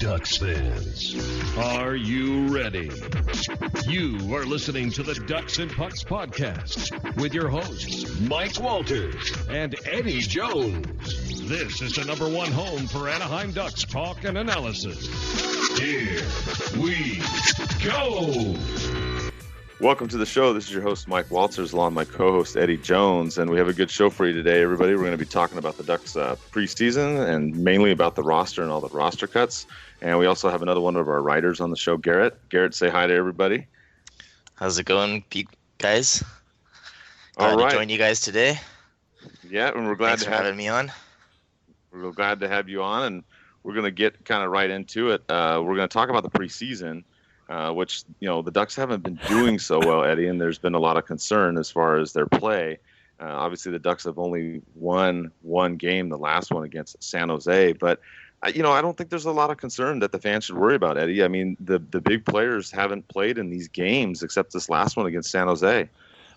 Ducks fans, are you ready? You are listening to the DucksNPucks podcast with your hosts, Mike Walters and Eddie Jones. This is the #1 home for Anaheim Ducks talk and analysis. Here we go! Welcome to the show. This is your host, Mike Walters, along with my co-host, Eddie Jones, and we have a good show for you today, everybody. We're going to be talking about the Ducks preseason and mainly about the roster and all the roster cuts. And we also have another one of our writers on the show, Garrett. Garrett, say hi to everybody. How's it going, guys? All Glad right. to join you guys today. Yeah, and we're glad Thanks to for having me on. We're glad to have you on, and we're going to get kind of right into it. We're going to talk about the preseason. Which, the Ducks haven't been doing so well, Eddie, and there's been a lot of concern as far as their play. Obviously, the Ducks have only won one game, the last one against San Jose, but, I don't think there's a lot of concern that the fans should worry about, Eddie. I mean, the big players haven't played in these games except this last one against San Jose.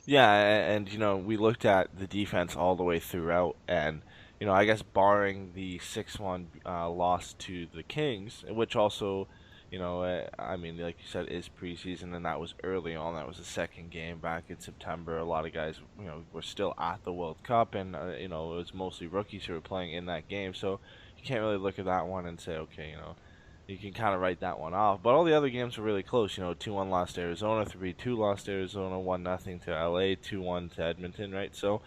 Yeah, and, we looked at the defense all the way throughout, and, I guess barring the 6-1 loss to the Kings, which also... like you said, is preseason, and that was early on. That was the second game back in September. A lot of guys, were still at the World Cup, and, it was mostly rookies who were playing in that game. So you can't really look at that one and say, okay, you can kind of write that one off. But all the other games were really close. 2-1 lost to Arizona, 3-2 lost to Arizona, 1-0 to LA, 2-1 to Edmonton, right? So,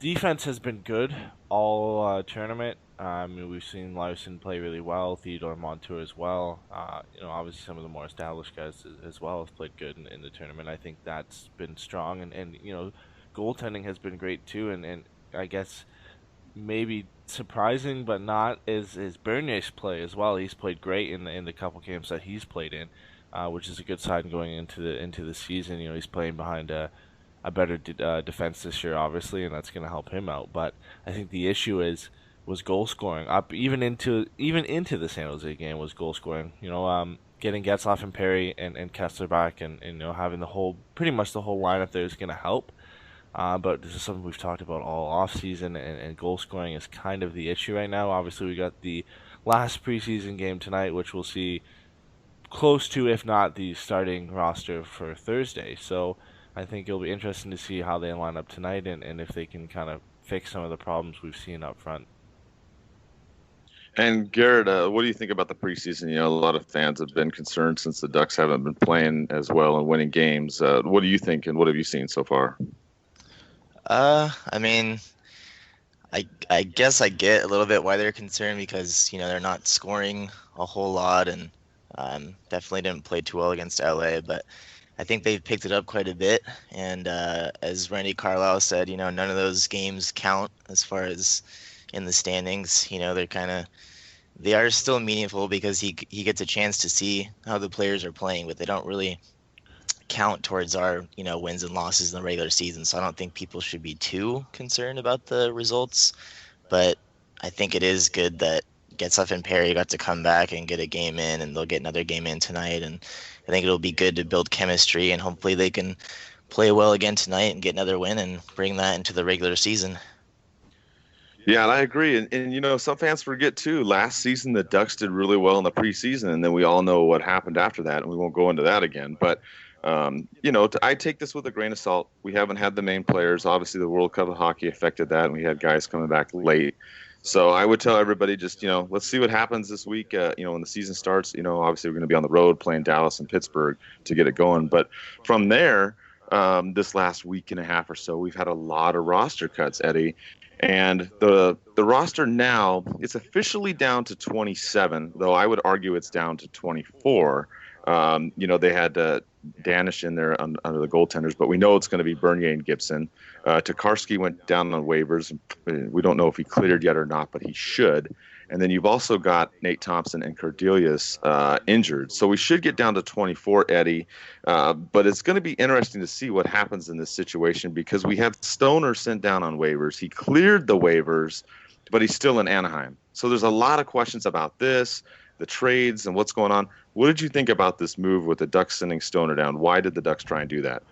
defense has been good all tournament. We've seen Larson play really well, Theodore Montour as well. Obviously some of the more established guys as well have played good in the tournament. I think that's been strong, and goaltending has been great too. And I guess maybe surprising, but not, is Bernier's play as well. He's played great in the couple games that he's played in, which is a good sign going into the season. He's playing behind a better defense this year, obviously, and that's going to help him out. But I think the issue was goal scoring up even into the San Jose game was goal scoring. Getting Getzlaf and Perry and Kessler back and having pretty much the whole lineup there is going to help. But this is something we've talked about all off season, and goal scoring is kind of the issue right now. Obviously, we got the last preseason game tonight, which we'll see close to, if not the starting roster for Thursday. So I think it'll be interesting to see how they line up tonight and if they can kind of fix some of the problems we've seen up front. And Garrett, what do you think about the preseason? A lot of fans have been concerned since the Ducks haven't been playing as well and winning games. What do you think, and what have you seen so far? I guess I get a little bit why they're concerned, because they're not scoring a whole lot, and definitely didn't play too well against LA. But I think they've picked it up quite a bit, and as Randy Carlisle said, none of those games count as far as in the standings. They are still meaningful because he gets a chance to see how the players are playing, but they don't really count towards our wins and losses in the regular season. So I don't think people should be too concerned about the results, but I think it is good that Getzlaf and Perry got to come back and get a game in, and they'll get another game in tonight, and I think it'll be good to build chemistry, and hopefully they can play well again tonight and get another win and bring that into the regular season. Yeah, and I agree. And some fans forget, too, last season the Ducks did really well in the preseason, and then we all know what happened after that, and we won't go into that again. But, I take this with a grain of salt. We haven't had the main players. Obviously, the World Cup of Hockey affected that, and we had guys coming back late. So I would tell everybody just, let's see what happens this week, when the season starts. Obviously we're going to be on the road playing Dallas and Pittsburgh to get it going. But from there, this last week and a half or so, we've had a lot of roster cuts, Eddie. And the roster now, it's officially down to 27, though I would argue it's down to 24. They had Danish in there under the goaltenders, but we know it's going to be Bernier and Gibson. Tokarski went down on waivers. We don't know if he cleared yet or not, but he should. And then you've also got Nate Thompson and Cordelius injured. So we should get down to 24, Eddie. But it's going to be interesting to see what happens in this situation, because we have Stoner sent down on waivers. He cleared the waivers, but he's still in Anaheim. So there's a lot of questions about this, the trades, and what's going on. What did you think about this move with the Ducks sending Stoner down? Why did the Ducks try and do that?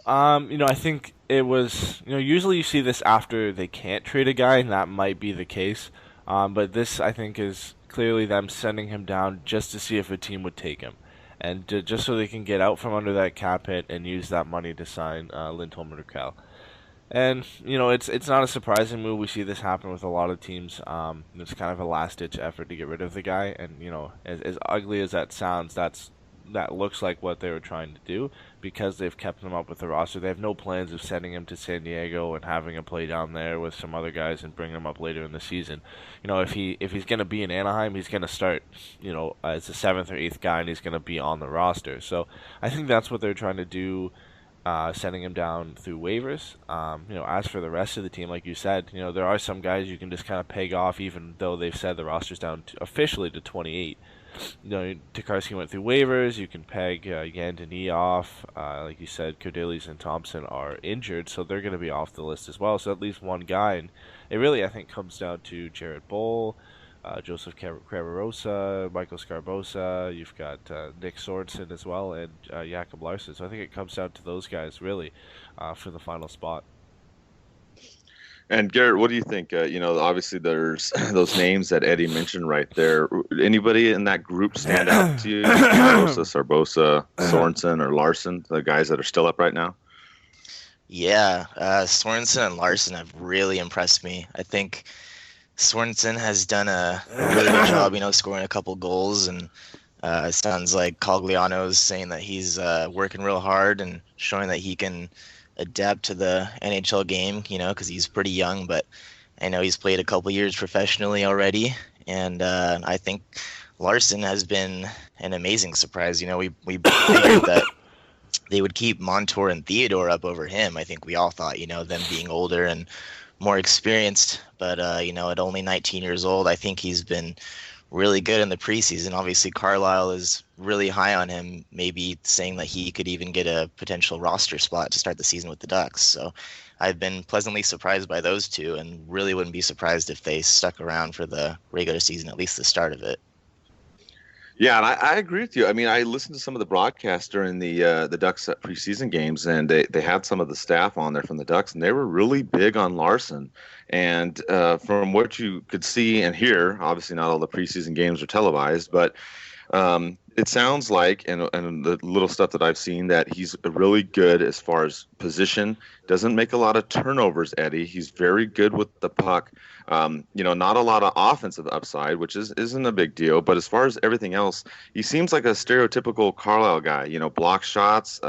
I think it was, usually you see this after they can't trade a guy, and that might be the case. But this, I think, is clearly them sending him down just to see if a team would take him. And just so they can get out from under that cap hit and use that money to sign Lindholm and Rakell. And, it's not a surprising move. We see this happen with a lot of teams. It's kind of a last-ditch effort to get rid of the guy. And, as ugly as that sounds, that looks like what they were trying to do because they've kept him up with the roster. They have no plans of sending him to San Diego and having him play down there with some other guys and bringing him up later in the season. If he's going to be in Anaheim, he's going to start, as the 7th or 8th guy, and he's going to be on the roster. So I think that's what they're trying to do. Sending him down through waivers. As for the rest of the team, like you said, there are some guys you can just kind of peg off, even though they've said the roster's down officially to 28. Tokarski went through waivers. You can peg Yan Denis off. Like you said, Cordelis and Thompson are injured, so they're going to be off the list as well. So at least one guy. And it really, I think, comes down to Jared Boll, Joseph Cravarosa, Michael Scarbosa. You've got Nick Sorensen as well, and Jakob Larsson. So I think it comes down to those guys, really, for the final spot. And Garrett, what do you think? Obviously there's those names that Eddie mentioned right there. Anybody in that group stand out to you? Sarbosa, Sorensen, or Larson, the guys that are still up right now? Yeah, Sorensen and Larson have really impressed me. I think Sorensen has done a really good job, scoring a couple goals, and it sounds like Cogliano's saying that he's working real hard and showing that he can adapt to the NHL game, because he's pretty young, but I know he's played a couple years professionally already, and I think Larson has been an amazing surprise. We figured that they would keep Montour and Theodore up over him. I think we all thought, them being older and more experienced, but at only 19 years old, I think he's been really good in the preseason. Obviously, Carlisle is really high on him, maybe saying that he could even get a potential roster spot to start the season with the Ducks. So I've been pleasantly surprised by those two, and really wouldn't be surprised if they stuck around for the regular season, at least the start of it. Yeah, and I agree with you. I mean, I listened to some of the broadcasts during the Ducks preseason games, and they had some of the staff on there from the Ducks, and they were really big on Larson. And from what you could see and hear, obviously not all the preseason games are televised, but it sounds like, and the little stuff that I've seen, that he's really good as far as position. Doesn't make a lot of turnovers, Eddie. He's very good with the puck. Not a lot of offensive upside, which isn't a big deal. But as far as everything else, he seems like a stereotypical Carlisle guy. Block shots,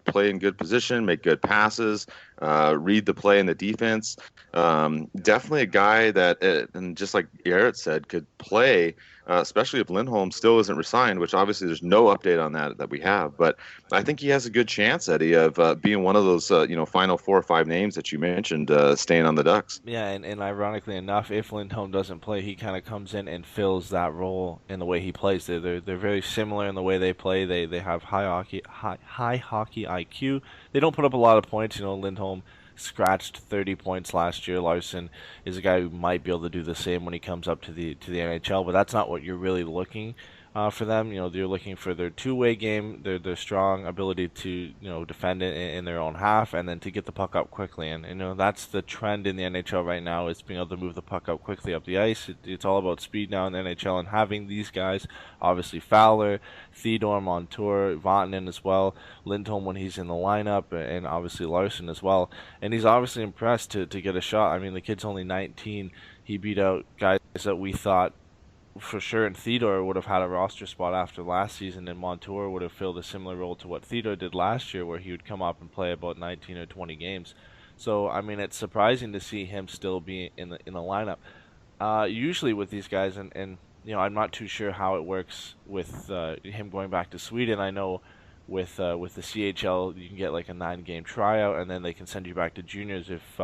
play in good position, make good passes, read the play in the defense. Definitely a guy that, and just like Garrett said, could play. Especially if Lindholm still isn't resigned, which obviously there's no update on that we have. But I think he has a good chance, Eddie, of being one of those final 4 or 5 names that you mentioned staying on the Ducks. Yeah, and ironically enough, if Lindholm doesn't play, he kind of comes in and fills that role in the way he plays. They're very similar in the way they play. They have high hockey IQ. They don't put up a lot of points. Lindholm scratched 30 points last year. Larson is a guy who might be able to do the same when he comes up to the NHL, but that's not what you're really looking for them. You're looking for their two-way game, their strong ability to defend it in their own half, and then to get the puck up quickly. And that's the trend in the NHL right now, is being able to move the puck up quickly up the ice. It's all about speed now in the NHL, and having these guys, obviously Fowler, Theodore, Montour, Vatanen as well, Lindholm when he's in the lineup, and obviously Larson as well. And he's obviously impressed to get a shot. I mean, the kid's only 19. He beat out guys that we thought for sure, and Theodore would have had a roster spot after last season, and Montour would have filled a similar role to what Theodore did last year, where he would come up and play about 19 or 20 games. So, I mean, it's surprising to see him still be in the lineup. Usually with these guys, and I'm not too sure how it works with him going back to Sweden. I know with the CHL, you can get like a 9-game tryout, and then they can send you back to juniors if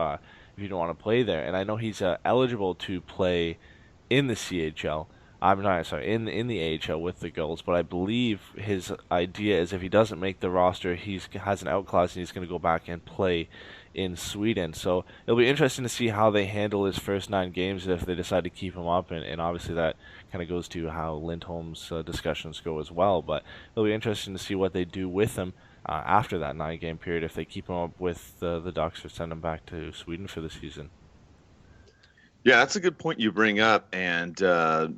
you don't want to play there. And I know he's eligible to play in the CHL. I'm not sorry, in the AHL with the Gulls, but I believe his idea is if he doesn't make the roster, he has an out clause and he's going to go back and play in Sweden. So it'll be interesting to see how they handle his first 9 games if they decide to keep him up, and obviously that kind of goes to how Lindholm's discussions go as well. But it'll be interesting to see what they do with him after that 9-game period, if they keep him up with the Ducks or send him back to Sweden for the season. Yeah, that's a good point you bring up. And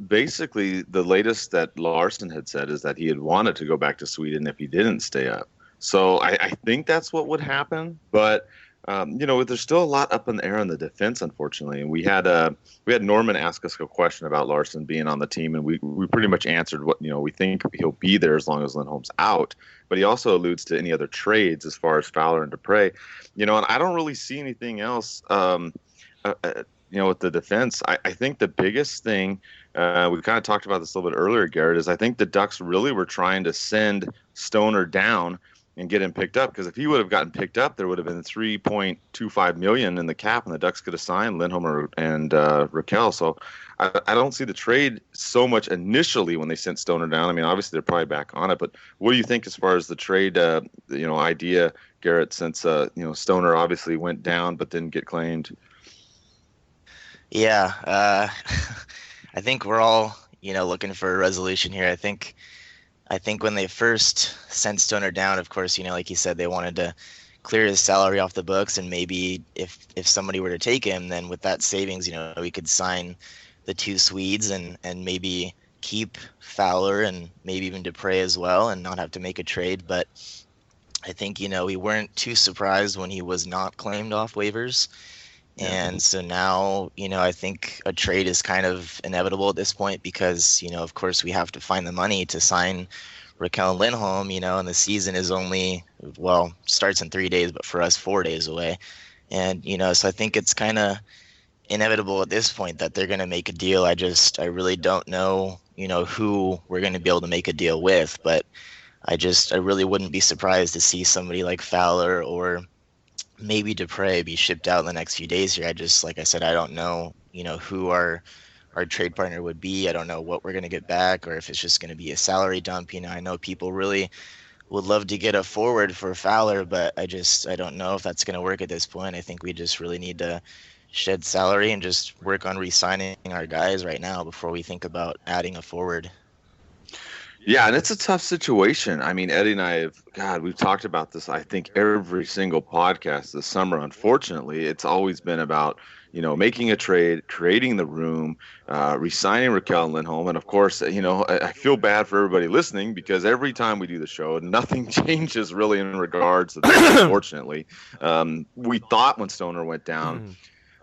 basically, the latest that Larson had said is that he had wanted to go back to Sweden if he didn't stay up. So I think that's what would happen. But there's still a lot up in the air on the defense, unfortunately. And we had Norman ask us a question about Larson being on the team, and we pretty much answered what we think he'll be there as long as Lindholm's out. But he also alludes to any other trades as far as Fowler and Dupre. And I don't really see anything else. With the defense, I think the biggest thing, we kind of talked about this a little bit earlier, Garrett, is I think the Ducks really were trying to send Stoner down and get him picked up, because if he would have gotten picked up, there would have been $3.25 million in the cap, and the Ducks could have signed Lindholm and Rakell. So I don't see the trade so much initially when they sent Stoner down. I mean, obviously they're probably back on it, but what do you think as far as the trade idea, Garrett, since Stoner obviously went down but didn't get claimed? Yeah, I think we're all, looking for a resolution here. I think when they first sent Stoner down, of course, like you said, they wanted to clear his salary off the books, and maybe if somebody were to take him, then with that savings, we could sign the two Swedes and maybe keep Fowler and maybe even Dupre as well and not have to make a trade. But I think, we weren't too surprised when he was not claimed off waivers. And so now, I think a trade is kind of inevitable at this point because, of course, we have to find the money to sign Rakell and Lindholm, and the season is only, starts in 3 days, but for us, 4 days away. And, so I think it's kind of inevitable at this point that they're going to make a deal. I really don't know, who we're going to be able to make a deal with, but I really wouldn't be surprised to see somebody like Fowler or maybe Dupre be shipped out in the next few days here. Like I said, I don't know, who our trade partner would be. I don't know what we're going to get back or if it's just going to be a salary dump. I know people really would love to get a forward for Fowler, but I don't know if that's going to work at this point. I think we just really need to shed salary and just work on re-signing our guys right now before we think about adding a forward. Yeah, and it's a tough situation. I mean, Eddie and I we've talked about this, I think, every single podcast this summer. Unfortunately, it's always been about, making a trade, creating the room, re-signing Rakell and Lindholm. And, of course, I feel bad for everybody listening because every time we do the show, nothing changes really in regards to this, unfortunately. We thought when Stoner went down,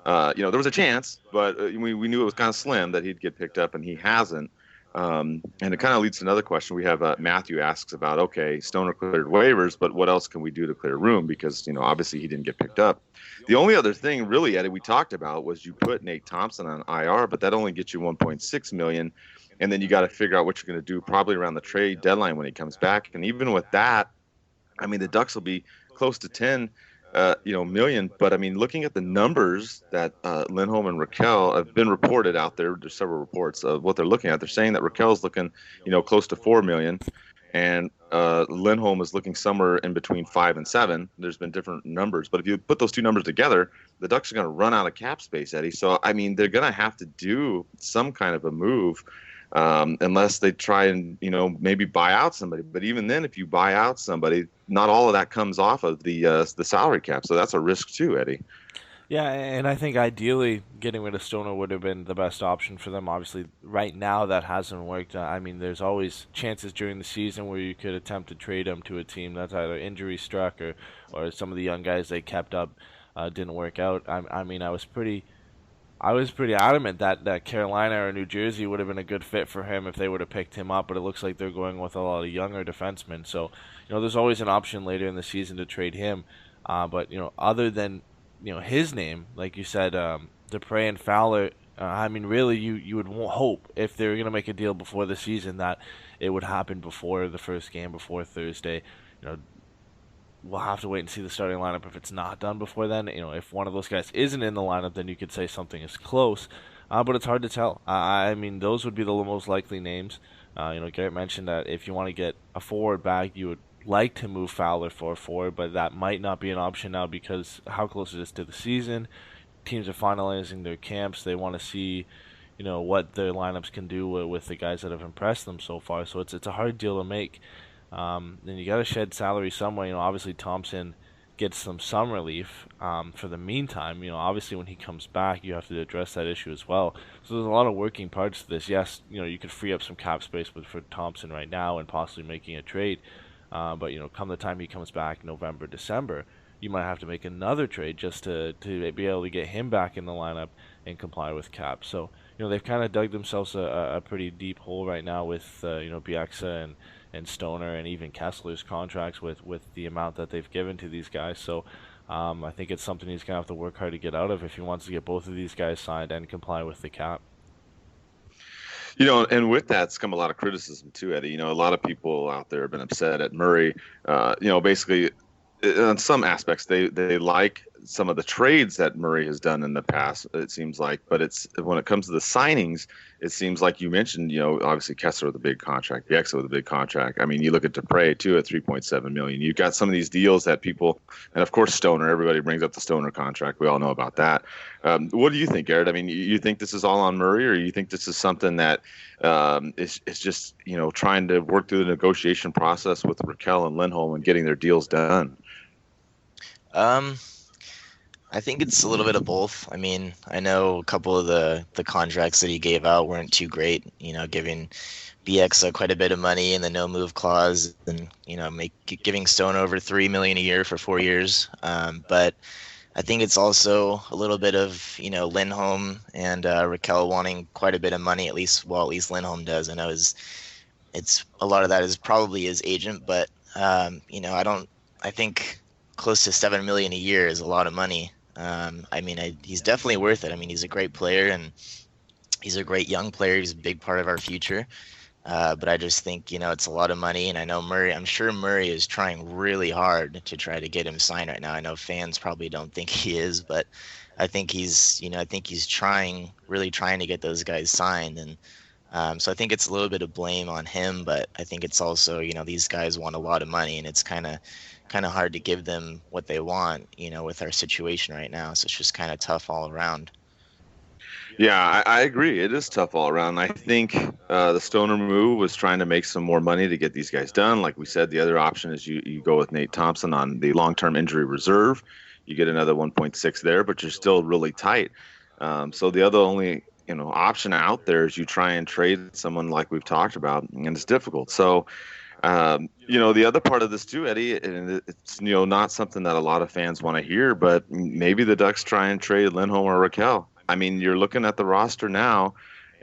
there was a chance, but we knew it was kind of slim that he'd get picked up, and he hasn't. And it kind of leads to another question. We have Matthew asks about, okay, Stoner cleared waivers, but what else can we do to clear room? Because, obviously he didn't get picked up. The only other thing really, Eddie, we talked about was you put Nate Thompson on IR, but that only gets you $1.6 million. And then you got to figure out what you're going to do probably around the trade deadline when he comes back. And even with that, I mean, the Ducks will be close to 10 million. But I mean, looking at the numbers that Lindholm and Rakell have been reported out there, there's several reports of what they're looking at. They're saying that Rakell's looking, close to 4 million, and Lindholm is looking somewhere in between 5 and 7. There's been different numbers, but if you put those two numbers together, the Ducks are going to run out of cap space, Eddie. So I mean, they're going to have to do some kind of a move. Unless they try and, maybe buy out somebody. But even then, if you buy out somebody, not all of that comes off of the salary cap. So that's a risk too, Eddie. Yeah, and I think ideally getting rid of Stoner would have been the best option for them. Obviously, right now that hasn't worked. I mean, there's always chances during the season where you could attempt to trade him to a team that's either injury struck or some of the young guys they kept up didn't work out. I mean, I was pretty adamant that Carolina or New Jersey would have been a good fit for him if they would have picked him up, but it looks like they're going with a lot of younger defensemen. So, there's always an option later in the season to trade him. But, other than, his name, like you said, Dupre and Fowler, I mean, really, you would hope if they were going to make a deal before the season that it would happen before the first game, before Thursday. We'll have to wait and see the starting lineup if it's not done before then. If one of those guys isn't in the lineup, then you could say something is close. But it's hard to tell. I mean, those would be the most likely names. Garrett mentioned that if you want to get a forward back, you would like to move Fowler for a forward, but that might not be an option now because how close it is to the season. Teams are finalizing their camps. They want to see, what their lineups can do with the guys that have impressed them so far. So it's a hard deal to make. Then you got to shed salary some way. Obviously Thompson get some relief for the meantime. Obviously when he comes back, you have to address that issue as well. So there's a lot of working parts to this. Yes, you could free up some cap space for Thompson right now and possibly making a trade. But come the time he comes back, November, December, you might have to make another trade just to be able to get him back in the lineup and comply with cap. So they've kind of dug themselves a pretty deep hole right now with Bieksa and Stoner and even Kessler's contracts with the amount that they've given to these guys. So I think it's something he's going to have to work hard to get out of if he wants to get both of these guys signed and comply with the cap. And with that's come a lot of criticism too, Eddie. A lot of people out there have been upset at Murray. Basically, in some aspects, they like some of the trades that Murray has done in the past, it seems like. But it's when it comes to the signings, it seems like you mentioned, obviously Kessler with a big contract, Bieksa with a big contract. I mean, you look at Dupre too at $3.7 million. You've got some of these deals that people, and of course Stoner. Everybody brings up the Stoner contract. We all know about that. What do you think, Garrett? I mean, you think this is all on Murray, or you think this is something that is just trying to work through the negotiation process with Rakell and Lindholm and getting their deals done? I think it's a little bit of both. I mean, I know a couple of the contracts that he gave out weren't too great, giving BX quite a bit of money and the no move clause, and giving Stone over $3 million a year for 4 years. But I think it's also a little bit of Lindholm and Rakell wanting quite a bit of money, at least Lindholm does. I know it's a lot of that is probably his agent, but I think close to $7 million a year is a lot of money. He's definitely worth it. I mean, he's a great player and he's a great young player. He's a big part of our future. But I just think, it's a lot of money. And I know I'm sure Murray is trying really hard to try to get him signed right now. I know fans probably don't think he is, but I think he's really trying to get those guys signed. And so I think it's a little bit of blame on him, but I think it's also, these guys want a lot of money, and it's kind of hard to give them what they want, with our situation right now. So it's just kind of tough all around. Yeah, I agree. It is tough all around. I think the Stoner move was trying to make some more money to get these guys done. Like we said, the other option is you go with Nate Thompson on the long-term injury reserve. You get another 1.6 there, but you're still really tight. So the other only option out there is you try and trade someone like we've talked about, and it's difficult. So the other part of this too, Eddie, and it's not something that a lot of fans want to hear, but maybe the Ducks try and trade Lindholm or Rakell. I mean, you're looking at the roster now,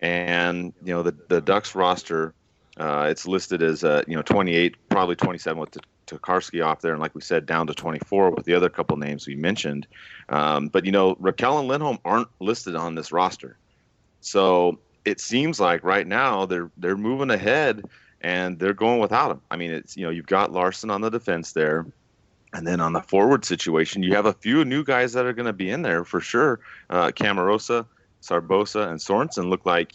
and the Ducks roster, it's listed as 28, probably 27 with Tokarski off there, and like we said, down to 24 with the other couple names we mentioned. But Rakell and Lindholm aren't listed on this roster, so it seems like right now they're moving ahead. And they're going without him. I mean, it's you've got Larson on the defense there, and then on the forward situation, you have a few new guys that are going to be in there for sure. Camarosa, Sarbosa, and Sorensen look like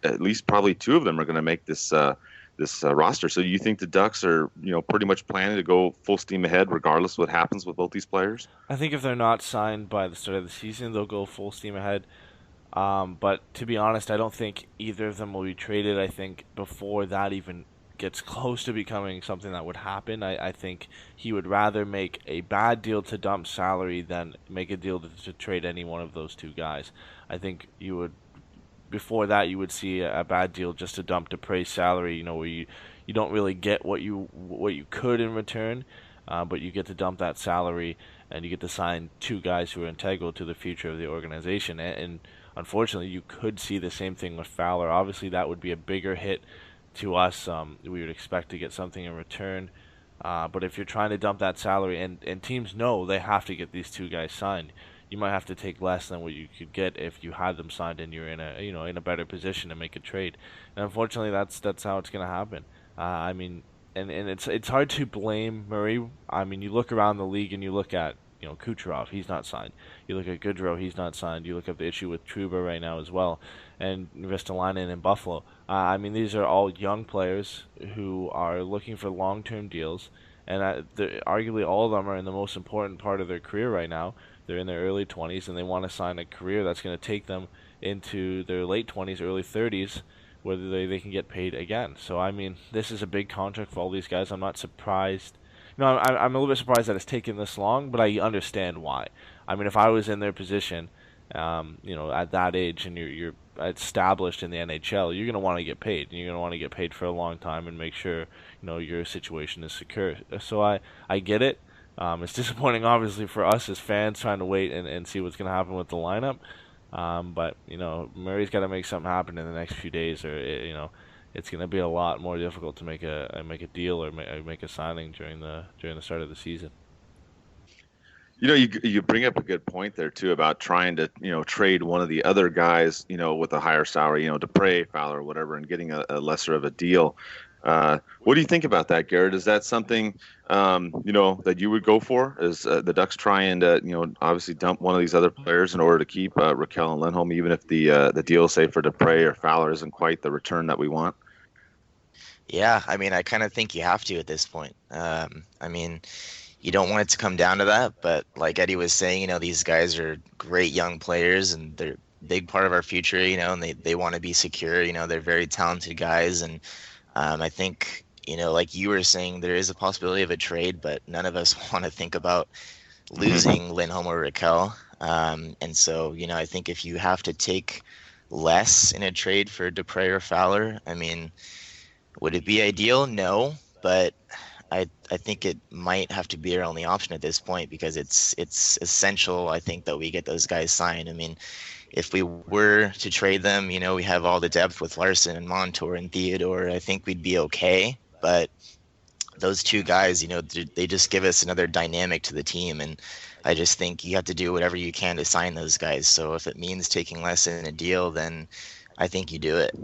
at least probably two of them are going to make this roster. So you think the Ducks are pretty much planning to go full steam ahead regardless of what happens with both these players? I think if they're not signed by the start of the season, they'll go full steam ahead. But to be honest, I don't think either of them will be traded. I think before that even gets close to becoming something that would happen, I think he would rather make a bad deal to dump salary than make a deal to trade any one of those two guys. I think before that you would see a bad deal just to dump Dupre's salary, where you don't really get what you could in return, but you get to dump that salary and you get to sign two guys who are integral to the future of the organization. And unfortunately, you could see the same thing with Fowler. Obviously, that would be a bigger hit to us. We would expect to get something in return. But if you're trying to dump that salary, and teams know they have to get these two guys signed, you might have to take less than what you could get if you had them signed and you're in a better position to make a trade. And unfortunately, that's how it's going to happen. And it's hard to blame Murray. I mean, you look around the league and you look at Kucherov, he's not signed. You look at Goodrow, he's not signed. You look at the issue with Trouba right now as well, and Ristolainen in Buffalo. These are all young players who are looking for long-term deals, and arguably all of them are in the most important part of their career right now. They're in their early 20s, and they want to sign a career that's going to take them into their late 20s, early 30s, whether they can get paid again. So, this is a big contract for all these guys. I'm not surprised I'm a little bit surprised that it's taken this long, but I understand why. I mean, if I was in their position, at that age and you're established in the NHL, you're going to want to get paid. And you're going to want to get paid for a long time and make sure your situation is secure. So I get it. It's disappointing, obviously, for us as fans trying to wait and see what's going to happen with the lineup. But Murray's got to make something happen in the next few days, or it's going to be a lot more difficult to make a deal or make a signing during the start of the season. You bring up a good point there too about trying to trade one of the other guys with a higher salary, Dupre, Fowler, whatever, and getting a lesser of a deal. What do you think about that, Garrett? Is that something that you would go for? Is the Ducks trying to obviously dump one of these other players in order to keep Rakell and Lindholm, even if the deal, say for Dupre or Fowler, isn't quite the return that we want? Yeah, I mean, I kind of think you have to at this point. I mean, you don't want it to come down to that, but like Eddie was saying, these guys are great young players and they're a big part of our future, and they want to be secure. They're very talented guys, and I think, like you were saying, there is a possibility of a trade, but none of us want to think about losing Lindholm or Rakell. And so, I think if you have to take less in a trade for Dupre or Fowler, I mean, would it be ideal? No, but I think it might have to be our only option at this point because it's essential, I think, that we get those guys signed. I mean, if we were to trade them, we have all the depth with Larson and Montour and Theodore. I think we'd be okay. But those two guys, they just give us another dynamic to the team. And I just think you have to do whatever you can to sign those guys. So if it means taking less in a deal, then I think you do it.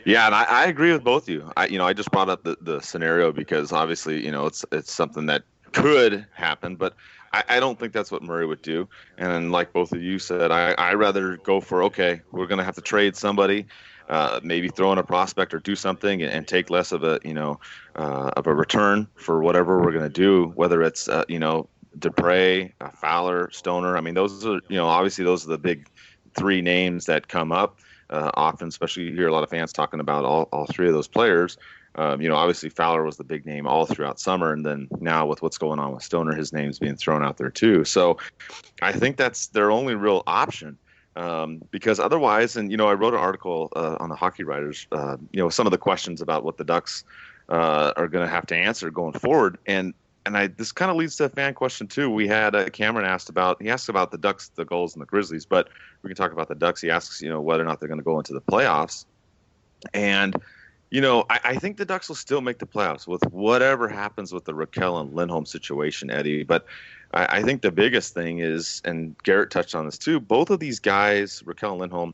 Yeah, and I agree with both of you. I just brought up the scenario because obviously, it's something that could happen, but I don't think that's what Murray would do. And like both of you said, I rather go for, okay, we're going to have to trade somebody, maybe throw in a prospect or do something and take less of a return for whatever we're going to do, whether it's, Dupre, Fowler, Stoner. I mean, those are, obviously those are the big three names that come up. Often, especially you hear a lot of fans talking about all three of those players. Obviously Fowler was the big name all throughout summer, and then now with what's going on with Stoner, his name's being thrown out there too. So I think that's their only real option, because otherwise, and I wrote an article on the Hockey Writers, some of the questions about what the Ducks are going to have to answer going forward, and this kind of leads to a fan question too. We had Cameron asked about the Ducks, the Gulls, and the Grizzlies, but we can talk about the Ducks. He asks, whether or not they're going to go into the playoffs, and I think the Ducks will still make the playoffs with whatever happens with the Rakell and Lindholm situation, Eddie. But I think the biggest thing is, and Garrett touched on this too, both of these guys, Rakell and Lindholm,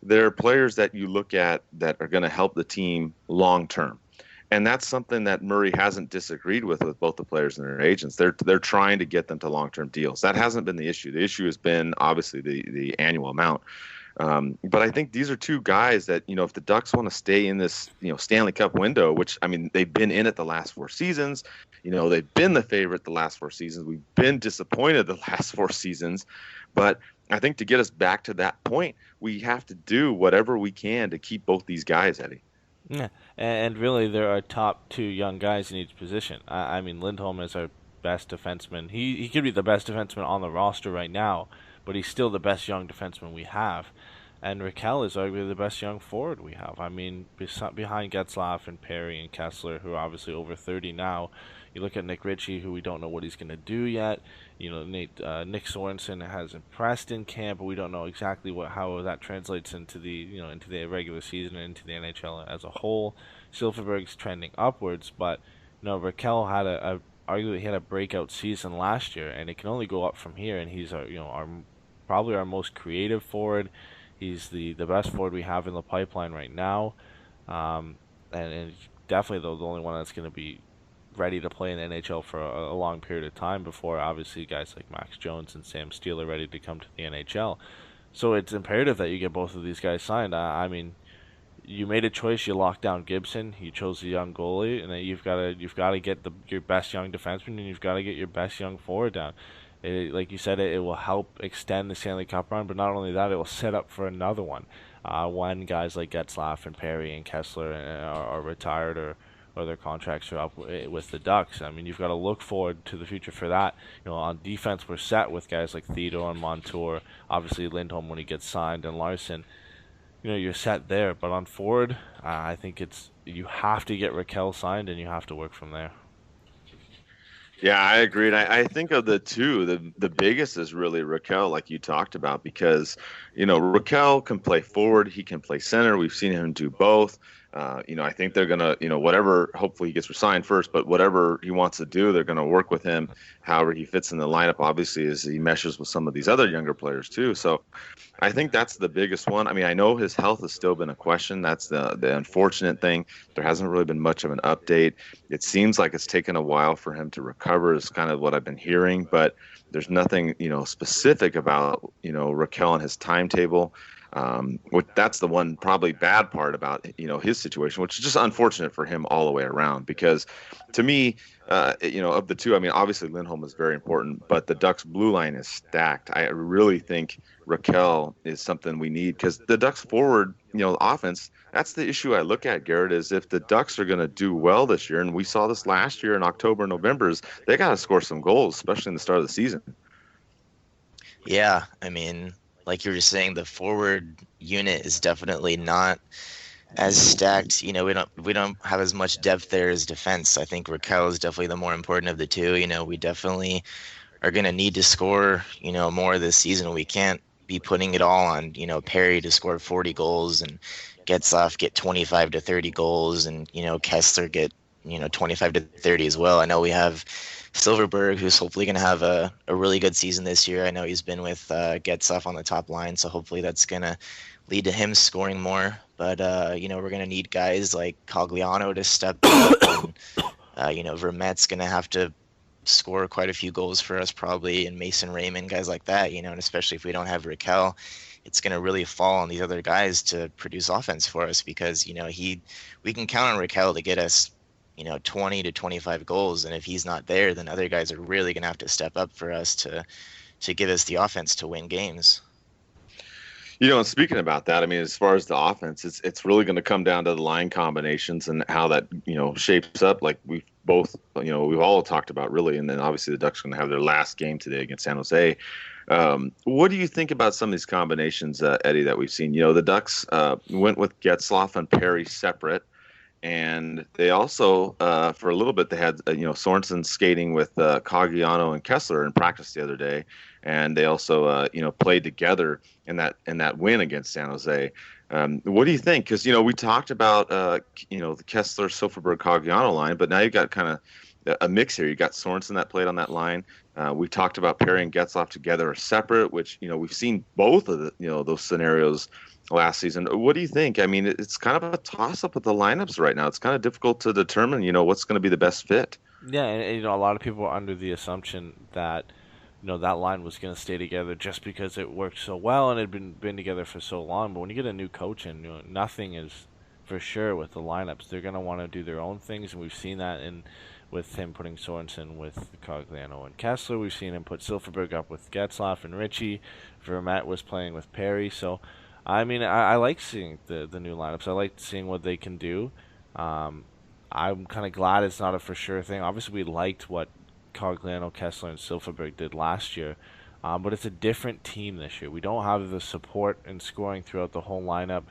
they're players that you look at that are going to help the team long term. And that's something that Murray hasn't disagreed with both the players and their agents. They're trying to get them to long-term deals. That hasn't been the issue. The issue has been obviously the annual amount. But I think these are two guys that, if the Ducks want to stay in this, Stanley Cup window, which, I mean, they've been in it the last 4 seasons. They've been the favorite the last 4 seasons. We've been disappointed the last 4 seasons. But I think to get us back to that point, we have to do whatever we can to keep both these guys, Eddie. Yeah, and really there are top 2 young guys in each position. I mean, Lindholm is our best defenseman. He could be the best defenseman on the roster right now, but he's still the best young defenseman we have. And Rakell is arguably the best young forward we have. I mean, behind Getzlaf and Perry and Kessler, who are obviously over 30 now. You look at Nick Ritchie, who we don't know what he's going to do yet. Nick Sorensen has impressed in camp, but we don't know exactly how that translates into the regular season and into the NHL as a whole. Silfverberg's trending upwards, but Rakell had arguably he had a breakout season last year, and it can only go up from here. And he's probably our most creative forward. He's the best forward we have in the pipeline right now, and definitely the only one that's going to be ready to play in the NHL for a long period of time before obviously guys like Max Jones and Sam Steele are ready to come to the NHL. So it's imperative that you get both of these guys signed. I mean, you made a choice. You locked down Gibson. You chose a young goalie, and then you've got to get your best young defenseman, and you've got to get your best young forward down. Like you said, it will help extend the Stanley Cup run, but not only that, it will set up for another one when guys like Getzlaf and Perry and Kessler are retired or their contracts are up with the Ducks. I mean, you've got to look forward to the future for that. On defense, we're set with guys like Theodore and Montour, obviously Lindholm when he gets signed, and Larson. You're set there. But on forward, I think you have to get Rakell signed, and you have to work from there. Yeah, I agree. I think of the two, the biggest is really Rakell, like you talked about, because, Rakell can play forward. He can play center. We've seen him do both. I think they're going to, whatever, hopefully he gets resigned first, but whatever he wants to do, they're going to work with him, however he fits in the lineup, obviously, as he meshes with some of these other younger players too. So I think that's the biggest one. I mean, I know his health has still been a question. That's the unfortunate thing. There hasn't really been much of an update. It seems like it's taken a while for him to recover is kind of what I've been hearing, but there's nothing, specific about, Rakell and his timetable. That's the one probably bad part about his situation, which is just unfortunate for him all the way around. Because to me, of the two, I mean, obviously Lindholm is very important, but the Ducks blue line is stacked. I really think Rakell is something we need because the Ducks forward, offense. That's the issue I look at, Garrett, is if the Ducks are going to do well this year, and we saw this last year in October and November, is they got to score some goals, especially in the start of the season. Yeah, I mean, like you were just saying, the forward unit is definitely not as stacked. We don't have as much depth there as defense. I think Rakell is definitely the more important of the two. We definitely are going to need to score, more this season. We can't be putting it all on, Perry to score 40 goals and Getzlaf get 25 to 30 goals and, Kessler get, 25 to 30 as well. I know we have Silverberg, who's hopefully going to have a really good season this year. I know he's been with Getzlaf on the top line, so hopefully that's going to lead to him scoring more. But, we're going to need guys like Cogliano to step up. And, Vermette's going to have to score quite a few goals for us probably, and Mason Raymond, guys like that, and especially if we don't have Rakell, it's going to really fall on these other guys to produce offense for us because, we can count on Rakell to get us 20 to 25 goals. And if he's not there, then other guys are really going to have to step up for us to give us the offense to win games. And speaking about that, I mean, as far as the offense, it's really going to come down to the line combinations and how that, shapes up. Like we've both, we've all talked about really. And then obviously the Ducks are going to have their last game today against San Jose. What do you think about some of these combinations, Eddie, that we've seen? The Ducks went with Getzlaf and Perry separate. And they also, for a little bit, they had Sorensen skating with Cogliano and Kessler in practice the other day, and they also played together in that win against San Jose. What do you think? Because we talked about the Kessler, Silverberg, Cogliano line, but now you've got kind of a mix here. You got Sorensen that played on that line. We talked about Perry and Getzlaf together or separate, which we've seen both of the those scenarios last season. What do you think? I mean, it's kind of a toss-up with the lineups right now. It's kind of difficult to determine, what's going to be the best fit. Yeah, and a lot of people are under the assumption that, that line was going to stay together just because it worked so well and it had been together for so long. But when you get a new coach in, nothing is for sure with the lineups. They're going to want to do their own things, and we've seen that with him putting Sorensen with Cogliano and Kessler. We've seen him put Silverberg up with Getzlaf and Ritchie. Vermette was playing with Perry, so I mean, I like seeing the new lineups. I like seeing what they can do. I'm kind of glad it's not a for sure thing. Obviously, we liked what Cogliano, Kessler, and Silverberg did last year, but it's a different team this year. We don't have the support and scoring throughout the whole lineup,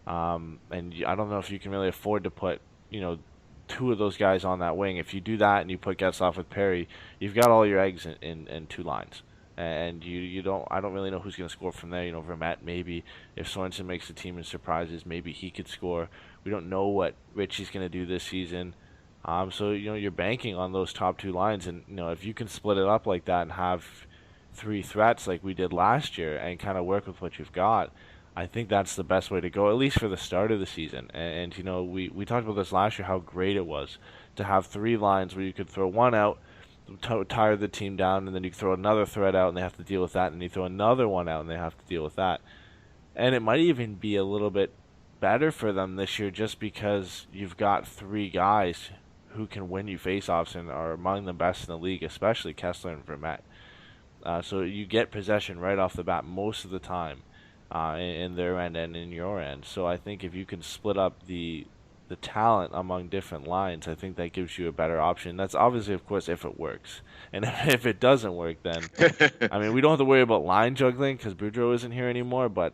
and I don't know if you can really afford to put two of those guys on that wing. If you do that and you put Getzlaf with Perry, you've got all your eggs in two lines. And I don't really know who's going to score from there. Vermette, maybe if Sorensen makes the team and surprises, maybe he could score. We don't know what Ritchie's going to do this season. So you're banking on those top two lines, and if you can split it up like that and have three threats like we did last year and kind of work with what you've got, I think that's the best way to go, at least for the start of the season. And we talked about this last year, how great it was to have three lines where you could throw one out, tire the team down, and then you throw another threat out and they have to deal with that, and you throw another one out and they have to deal with that. And it might even be a little bit better for them this year just because you've got three guys who can win you faceoffs and are among the best in the league, especially Kessler and Vermette. So you get possession right off the bat most of the time in their end and in your end. So I think if you can split up the the talent among different lines, I think that gives you a better option. That's obviously, of course, if it works. And if it doesn't work, then I mean, we don't have to worry about line juggling because Boudreaux isn't here anymore. But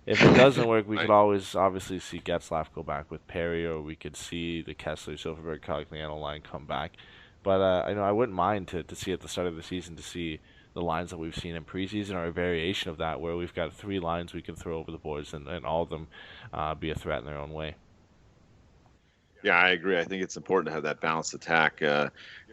if it doesn't work, we could always obviously see Getzlaf go back with Perry, or we could see the Kessler, Silverberg, Cogliano line come back. But I wouldn't mind to see at the start of the season to see the lines that we've seen in preseason or a variation of that, where we've got 3 lines we can throw over the boards and all of them be a threat in their own way. Yeah, I agree. I think it's important to have that balanced attack.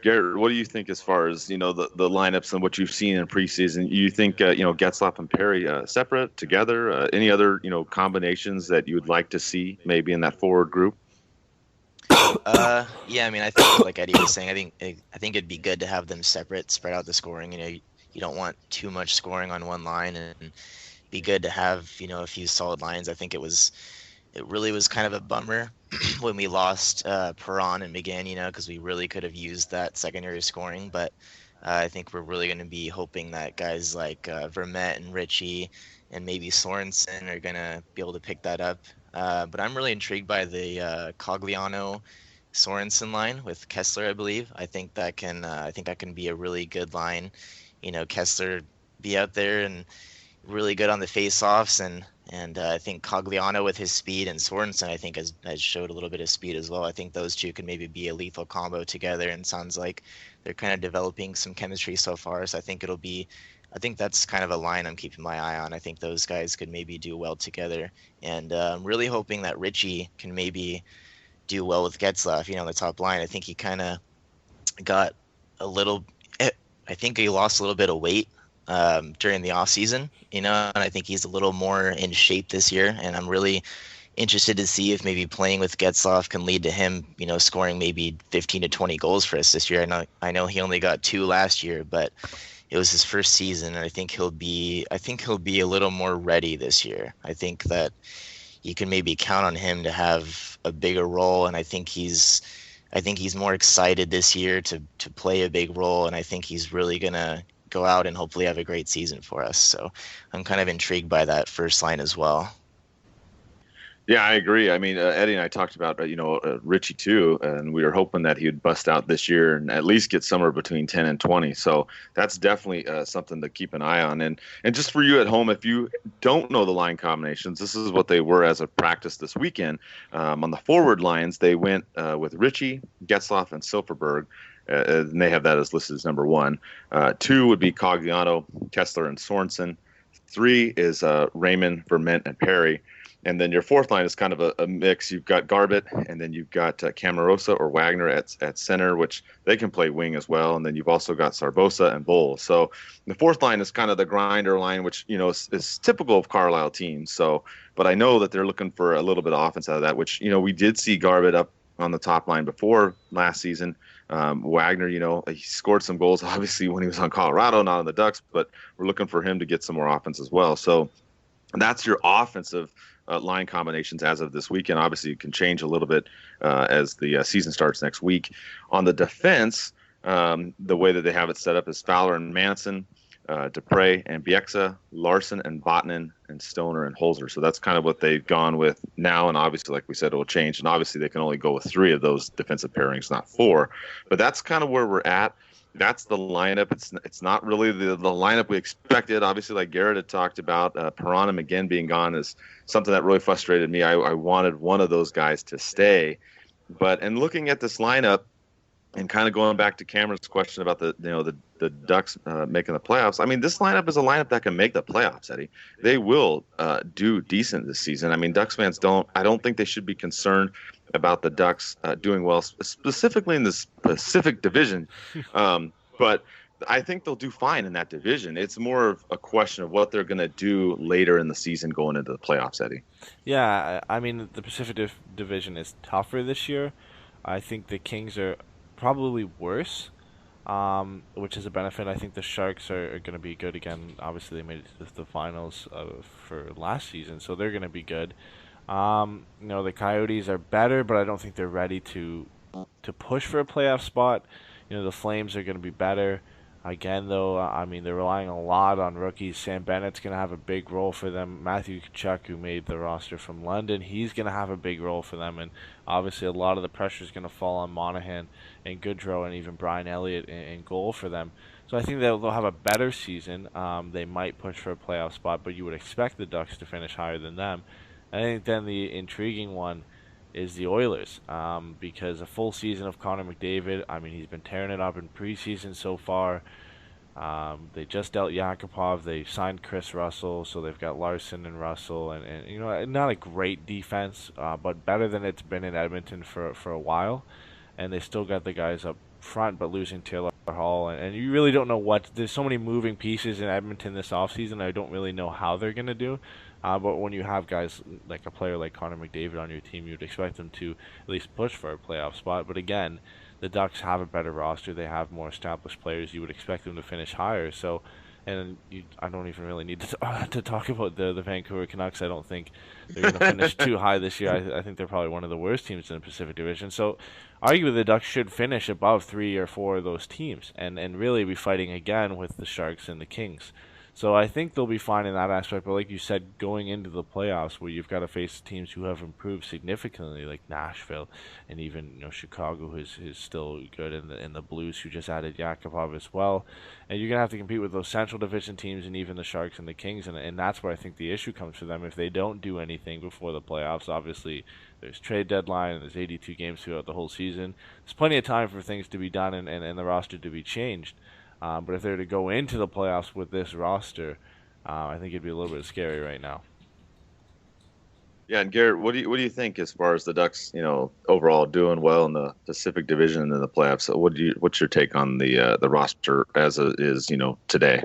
Garrett, what do you think as far as the lineups and what you've seen in preseason? You think Getzlaf and Perry separate, together? Any other combinations that you would like to see maybe in that forward group? Yeah, I mean, I think like Eddie was saying, I think it'd be good to have them separate, spread out the scoring. You don't want too much scoring on one line, and be good to have a few solid lines. I think it really was kind of a bummer when we lost Perron and McGinn, because we really could have used that secondary scoring. But I think we're really going to be hoping that guys like Vermette and Ritchie and maybe Sorensen are going to be able to pick that up. But I'm really intrigued by the Cogliano Sorensen line with Kessler, I believe. I think that can be a really good line. Kessler be out there and really good on the face-offs, and I think Cogliano with his speed, and Sorensen I think has showed a little bit of speed as well. I think those two can maybe be a lethal combo together, and sounds like they're kind of developing some chemistry so far. So I think that's kind of a line I'm keeping my eye on. I think those guys could maybe do well together, and I'm really hoping that Ritchie can maybe do well with Getzlaf, on the top line. I think he kind of got I think he lost a little bit of weight during the off season, and I think he's a little more in shape this year, and I'm really interested to see if maybe playing with Getzlaf can lead to him, scoring maybe 15 to 20 goals for us this year. I know he only got 2 last year, but it was his first season, and I think he'll be a little more ready this year. I think that you can maybe count on him to have a bigger role, and I think he's more excited this year to play a big role, and I think he's really gonna go out and hopefully have a great season for us. So I'm kind of intrigued by that first line as well. Yeah, I agree. I mean, Eddie and I talked about, Ritchie too, and we were hoping that he would bust out this year and at least get somewhere between 10 and 20. So that's definitely something to keep an eye on. And just for you at home, if you don't know the line combinations, this is what they were as a practice this weekend. On the forward lines, they went with Ritchie, Getzlaf, and Silverberg. And they have that as listed as number 1. 2 would be Cogliano, Kessler, and Sorensen. 3 is Raymond, Vermette, and Perry. And then your fourth line is kind of a mix. You've got Garbett, and then you've got Camarosa or Wagner at center, which they can play wing as well. And then you've also got Sarbosa and Bull. So the fourth line is kind of the grinder line, which is typical of Carlisle teams. So, but I know that they're looking for a little bit of offense out of that, which we did see Garbett up on the top line before last season. Wagner, he scored some goals obviously when he was on Colorado, not on the Ducks, but we're looking for him to get some more offense as well. So that's your offensive line combinations as of this weekend. Obviously, it can change a little bit as the season starts next week. On the defense, the way that they have it set up is Fowler and Manson, Dupre and Bieksa, Larson and Botnan, and Stoner and Holzer. So that's kind of what they've gone with now. And obviously, like we said, it will change. And obviously, they can only go with 3 of those defensive pairings, not 4. But that's kind of where we're at. That's the lineup. It's not really the lineup we expected. Obviously, like Garrett had talked about, Perron and McGinn being gone is something that really frustrated me. I wanted one of those guys to stay. But in looking at this lineup and kind of going back to Cameron's question about the Ducks making the playoffs, I mean, this lineup is a lineup that can make the playoffs, Eddie. They will do decent this season. I mean, Ducks fans I don't think they should be concerned about the Ducks doing well, specifically in the Pacific Division. But I think they'll do fine in that division. It's more of a question of what they're going to do later in the season going into the playoffs, Eddie. Yeah, I mean, the Pacific Division is tougher this year. I think the Kings are probably worse, which is a benefit. I think the Sharks are going to be good again. Obviously, they made it to the finals for last season, so they're going to be good. The Coyotes are better, but I don't think they're ready to push for a playoff spot. The Flames are going to be better. Again, though, I mean, they're relying a lot on rookies. Sam Bennett's going to have a big role for them. Matthew Tkachuk, who made the roster from London, he's going to have a big role for them. And obviously, a lot of the pressure is going to fall on Monahan and Goodrow and even Brian Elliott in goal for them. So I think they'll have a better season. They might push for a playoff spot, but you would expect the Ducks to finish higher than them. I think then the intriguing one is the Oilers, because a full season of Connor McDavid, I mean, he's been tearing it up in preseason so far. They just dealt Yakupov. They signed Chris Russell, so they've got Larson and Russell, and you know, not a great defense, but better than it's been in Edmonton for a while. And they still got the guys up front, but losing Taylor Hall, and you really don't know what. There's so many moving pieces in Edmonton this offseason. I don't really know how they're gonna do. But when you have guys like a player like Connor McDavid on your team, you'd expect them to at least push for a playoff spot. But again, the Ducks have a better roster. They have more established players. You would expect them to finish higher. So, and I don't even really need to talk about the Vancouver Canucks. I don't think they're going to finish too high this year. I think they're probably one of the worst teams in the Pacific Division. So, arguably, the Ducks should finish above 3 or 4 of those teams and really be fighting again with the Sharks and the Kings. So I think they'll be fine in that aspect. But like you said, going into the playoffs where you've got to face teams who have improved significantly, like Nashville and even Chicago, who's still good, and the Blues, who just added Yakupov as well. And you're going to have to compete with those Central Division teams and even the Sharks and the Kings. And that's where I think the issue comes for them. If they don't do anything before the playoffs, obviously there's trade deadline and there's 82 games throughout the whole season. There's plenty of time for things to be done and the roster to be changed. But if they're to go into the playoffs with this roster, I think it'd be a little bit scary right now. Yeah, and Garrett, what do you think as far as the Ducks, overall doing well in the Pacific Division and in the playoffs? So what's your take on the roster as it is, today?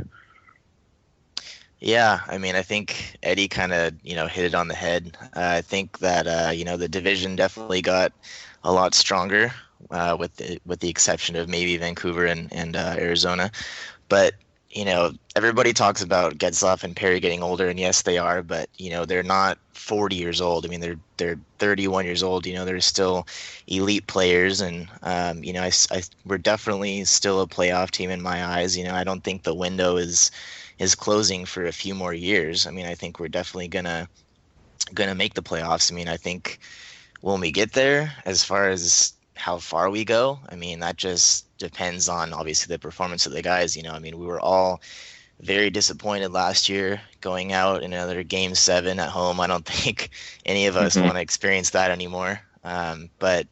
Yeah, I mean, I think Eddie kind of, hit it on the head. I think that, the division definitely got a lot stronger, with the exception of maybe Vancouver and Arizona. But, everybody talks about Getzlaf and Perry getting older, and yes, they are, but, they're not 40 years old. I mean, they're 31 years old. They're still elite players, and, we're definitely still a playoff team in my eyes. I don't think the window is closing for a few more years. I mean, I think we're definitely gonna make the playoffs. I mean, I think when we get there, as far as how far we go, I mean, that just depends on obviously the performance of the guys. I mean, we were all very disappointed last year going out in another game 7 at home. I don't think any of us want to experience that anymore. But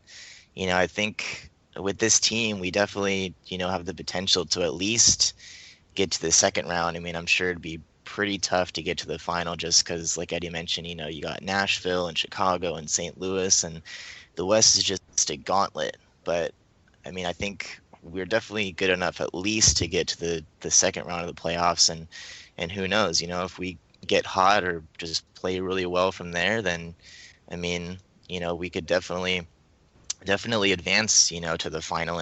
I think with this team, we definitely have the potential to at least get to the second round. I mean, I'm sure it'd be pretty tough to get to the final just because, like Eddie mentioned, you got Nashville and Chicago and St. Louis, and the West is just a gauntlet. But, I mean, I think we're definitely good enough at least to get to the second round of the playoffs, and who knows, if we get hot or just play really well from there, then, I mean, we could definitely advance, to the final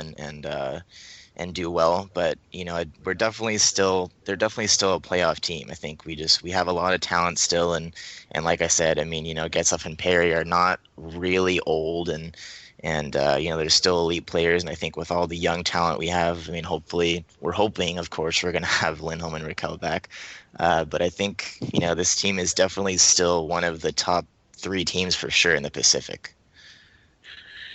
and do well. But they're definitely still a playoff team. I think we have a lot of talent still, and like I said, I mean, Getzlaf and Perry are not really old, and they're still elite players. And I think with all the young talent we have, I mean, we're hoping, of course, we're going to have Lindholm and Rakell back. But I think this team is definitely still one of the top 3 teams for sure in the Pacific.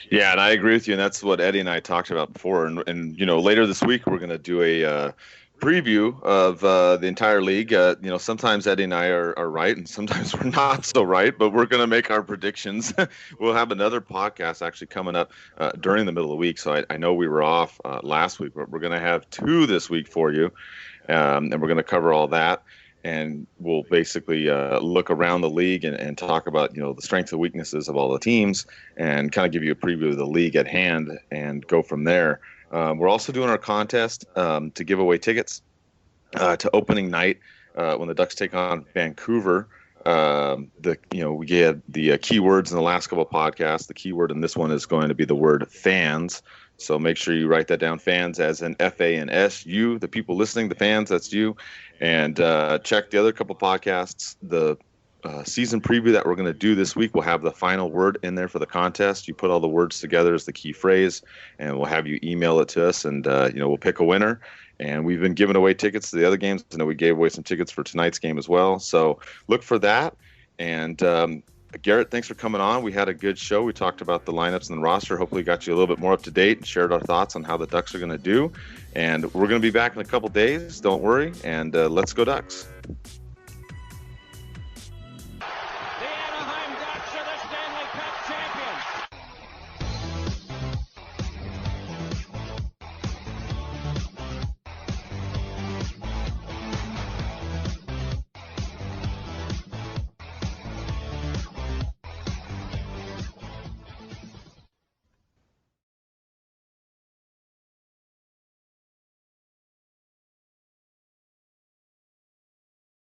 Yeah, and I agree with you, and that's what Eddie and I talked about before. And later this week we're going to do a preview of the entire league. Sometimes Eddie and I are right, and sometimes we're not so right, but we're going to make our predictions. We'll have another podcast actually coming up during the middle of the week. So I know we were off last week, but we're going to have 2 this week for you, and we're going to cover all that. And we'll basically look around the league and talk about, the strengths and weaknesses of all the teams and kind of give you a preview of the league at hand and go from there. We're also doing our contest to give away tickets to opening night when the Ducks take on Vancouver. We get the keywords in the last couple of podcasts. The keyword in this one is going to be the word fans. So make sure you write that down, fans, as in FANS, you, the people listening, the fans, that's you. And check the other couple podcasts. The season preview that we're going to do this week. We'll have the final word in there for the contest. You put all the words together as the key phrase, and we'll have you email it to us, and we'll pick a winner. And we've been giving away tickets to the other games. I know we gave away some tickets for tonight's game as well. So look for that. And Garrett, thanks for coming on. We had a good show. We talked about the lineups and the roster. Hopefully got you a little bit more up to date and shared our thoughts on how the Ducks are going to do. And we're going to be back in a couple days. Don't worry. And let's go Ducks.